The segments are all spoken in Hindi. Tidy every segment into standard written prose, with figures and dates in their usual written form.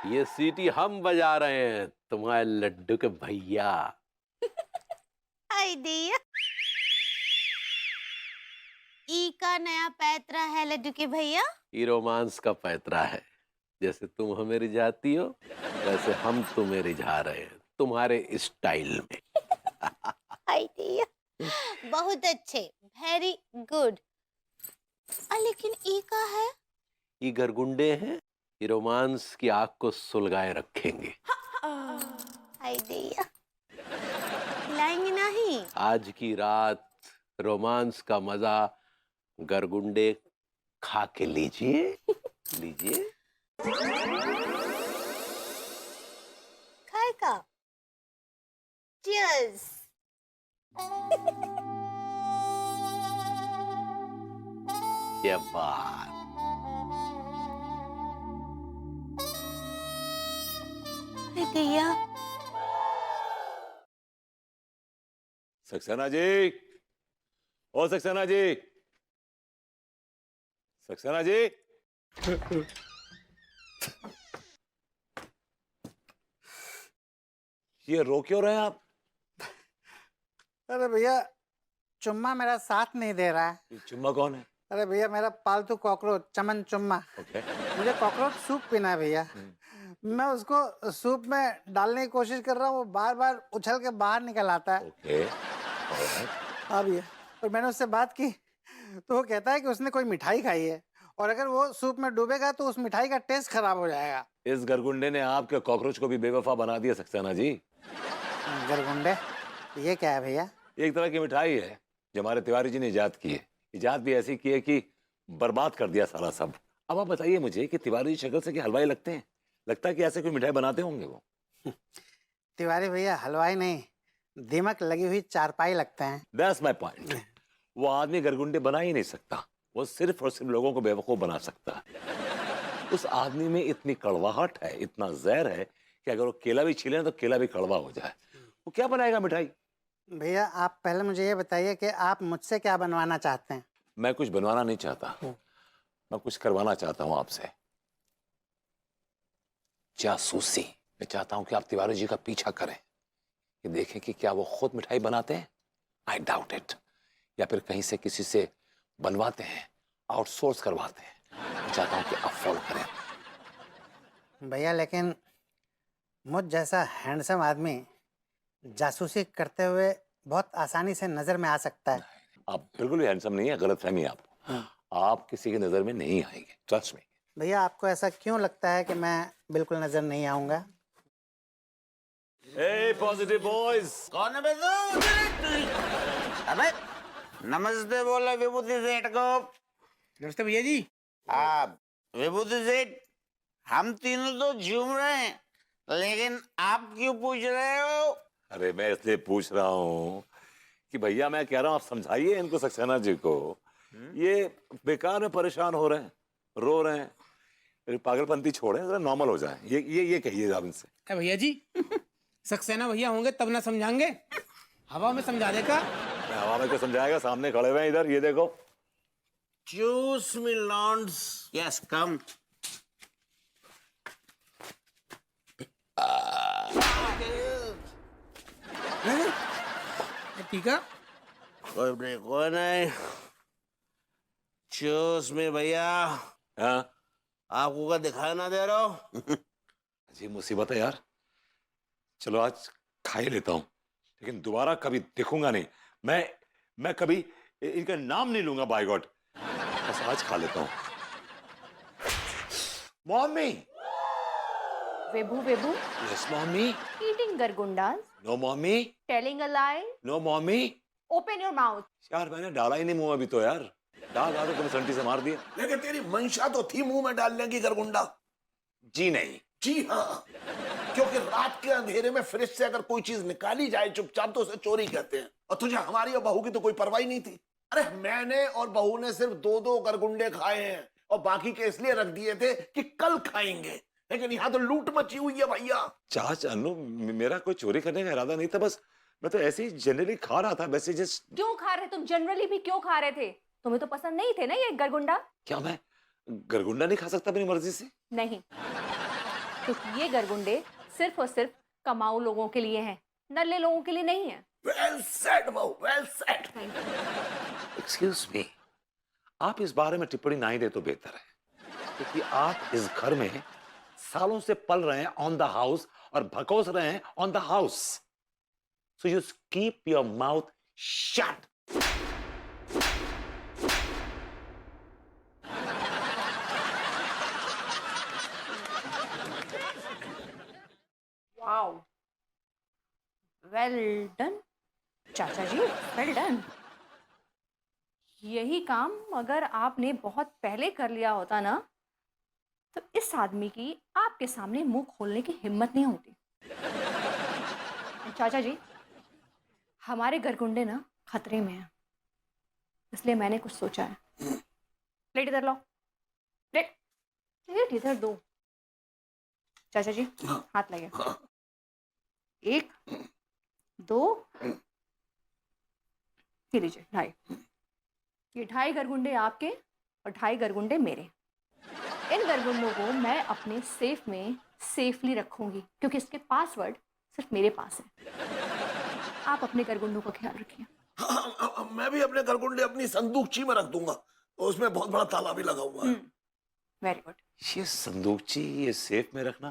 ये सीटी हम बजा रहे हैं, तुम्हारे लड्डू के भैया। आइडिया। ई का नया पैतरा है लड्डू के भैया। ये रोमांस का पैतरा है। जैसे तुम हमें रिझाती हो, वैसे हम तुम्हें रिझा रहे हैं, तुम्हारे स्टाइल में। आइडिया बहुत अच्छे, वेरी गुड। लेकिन ई का है? ये गरगुंडे हैं, ये रोमांस की आग को सुलगाए रखेंगे। आइडिया लाएंगे नहीं। आज की रात रोमांस का मजा गरगुंडे खा के लीजिए। लीजिए। खाएगा। चीयर्स। ये बात। गया। सक्सेना जी, ओ सक्सेना जी, सक्सेना जी। ये रो क्यों रहे हैं आप? अरे भैया चुम्मा मेरा साथ नहीं दे रहा है। ये चुम्मा कौन है? अरे भैया मेरा पालतू कॉकरोच चमन चुम्मा। ओके। मुझे कॉकरोच सूप पीना है भैया। मैं उसको सूप में डालने की कोशिश कर रहा हूँ, वो बार बार उछल के बाहर निकल आता है। ओके। ऑलराइट। हाँ भैया, और मैंने उससे बात की तो वो कहता है कि उसने कोई मिठाई खाई है और अगर वो सूप में डूबेगा तो उस मिठाई का टेस्ट खराब हो जाएगा। इस गरगुंडे ने आपके कॉकरोच को भी बेवफा बना दिया सक्सेना जी। गरगुंडे ये क्या है भैया? एक तरह की मिठाई है जो हमारे तिवारी जी ने इजाद की है। इजाद भी ऐसी की है कि बर्बाद कर दिया सारा सब। अब आप बताइए मुझे कि तिवारी जी शक्ल से क्या हलवाई लगते हैं? लगता है कि ऐसे कोई मिठाई बनाते होंगे वो। तिवारी भैया हलवाई नहीं, दीमक लगी हुई चारपाई लगते हैं। That's my point. वो आदमी गरगुंडे बना ही नहीं सकता, वो सिर्फ और सिर्फ लोगों को बेवकूफ बना सकता है। उस आदमी में इतनी कड़वाहट है, इतना जहर है कि अगर वो केला भी छीले तो केला भी कड़वा हो जाए। वो क्या बनाएगा मिठाई? भैया आप पहले मुझे ये बताइए कि आप मुझसे क्या बनवाना चाहते हैं? मैं कुछ बनवाना नहीं चाहता, मैं कुछ करवाना चाहता हूं आपसे। जासूसी। मैं चाहता हूं कि आप तिवारी जी का पीछा करें, कि देखें कि क्या वो खुद मिठाई बनाते हैं। I doubt it. या फिर कहीं से किसी से बनवाते हैं, आउटसोर्स करवाते हैं। मैं चाहता हूं कि आप फॉलो करें। भैया लेकिन मुझ जैसा हैंडसम आदमी जासूसी करते हुए बहुत आसानी से नजर में आ सकता है। आप बिल्कुल भी हैंडसम नहीं है, गलतफहमी है आपको। आप किसी की नजर में नहीं आएंगे, ट्रस्ट मी। भैया आपको ऐसा क्यों लगता है कि मैं बिल्कुल नजर नहीं आऊंगा? Hey, positive boys. कौन है बेदू? अबे नमस्ते बोले विभूति सेठ को। नमस्ते भैया जी। आप विभूति सेठ, हम तीनों तो झूम रहे हैं, लेकिन आप क्यों पूछ रहे हो? अरे मैं इसलिए पूछ रहा हूँ कि भैया मैं कह रहा हूँ आप समझाइए इनको, सक्सेना जी को। ये बेकार में परेशान हो रहे हैं, रो रहे हैं। मेरी पागलपंती छोड़े, जरा नॉर्मल हो जाए। ये कहिए आप इनसे। अरे भैया जी, सक्सेना भैया होंगे तब ना समझाएंगे, हवा में समझा देगा। मैं हवा में क्या समझाएगा, सामने खड़े हुए हैं इधर, ये देखो। चूस मी लॉन्ड्स। Yes come. ठीक है। कोई नहीं। चूस मी भैया। हाँ आपको क्या दिखाई ना दे रहा हो? जी मुसीबत है यार। चलो आज खा ही लेता हूँ, लेकिन दोबारा कभी देखूंगा नहीं। मैं कभी इनका नाम नहीं लूंगा, बाय गॉड। बस आज खा लेता हूँ। Mummy. Vibhu, Vibhu, yes mummy. eating gargundas, no mummy. telling a lie, no mummy. open your mouth. यार मैंने डाला ही नहीं मुंह अभी तो यार। डाल तो तुम संटी से मार दिया। लेकिन तेरी मंशा तो थी मुंह में डालने की गरगुंडा। जी नहीं। जी हाँ, क्योंकि रात के अंधेरे में फ्रिज से अगर कोई चीज निकाली जाए चुपचाप तो उसे चोरी कहते हैं। और तुझे हमारी और बहू की तो कोई परवाह ही नहीं थी। अरे मैंने और बहू ने सिर्फ 2-2 गरगुंडे खाए हैं और बाकी के इसलिए रख दिए थे कि कल खाएंगे। लेकिन यहाँ तो लूट मची हुई है भैया। चाच अनु, मेरा कोई चोरी करने का इरादा नहीं था, बस मैं तो ऐसे ही जनरली खा रहा था, वैसे जस्ट। क्यों खा रहे तुम? जनरली भी क्यों खा रहे थे? तुम्हें तो पसंद नहीं थे ना ये गरगुंडा? क्या मैं गरगुंडा नहीं खा सकता अपनी मर्जी से? नहीं। क्योंकि ये गरगुंडे सिर्फ और सिर्फ कमाऊ लोगों के लिए हैं, नल्ले लोगों के लिए नहीं है। वेल सेड बहू, वेल सेड। एक्सक्यूज मी, आप इस बारे में टिप्पणी नहीं दे तो बेहतर है, क्योंकि आप इस घर में सालों से पल रहे हैं ऑन द हाउस और भकोस रहे हैं on the house. So you keep your mouth shut. Wow, well done चाचा जी, वेल डन। यही काम अगर आपने बहुत पहले कर लिया होता ना, तो इस आदमी की आपके सामने मुंह खोलने की हिम्मत नहीं होती। चाचा जी, हमारे गरगुंडे ना खतरे में हैं, इसलिए मैंने कुछ सोचा है। प्लेट इधर लाओ, प्लेट प्लेट इधर दो। चाचा जी हाथ लगे, 1 2, ये लीजिए 2.5। ये 2.5 गरगुंडे आपके और 2.5 गरगुंडे मेरे। इन गरगुंडों को मैं अपने सेफ में सेफली रखूंगी, क्योंकि इसके पासवर्ड सिर्फ मेरे पास है। आप अपने गरगुंडों का ख्याल रखिए। हाँ, मैं भी अपने गरगुंडे अपनी संदूकची में रख दूंगा, तो उसमें बहुत बड़ा ताला भी लगा हुआ है। Very good. ये संदूकची, ये सेफ में रखना,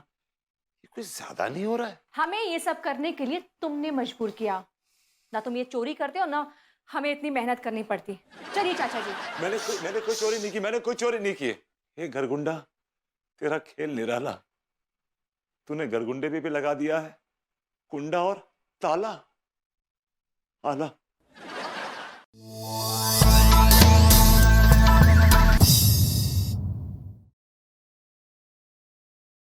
ये कुछ ज्यादा नहीं हो रहा है? हमें ये सब करने के लिए तुमने मजबूर किया ना। तुम ये चोरी करते हो ना, हमें इतनी मेहनत करनी पड़ती। चलिए चाचा जी। मैंने कोई चोरी नहीं की, मैंने कोई चोरी नहीं की। ये गरगुंडा, तेरा खेल निराला। तूने गरगुंडे पे भी लगा दिया है कुंडा और ताला। आला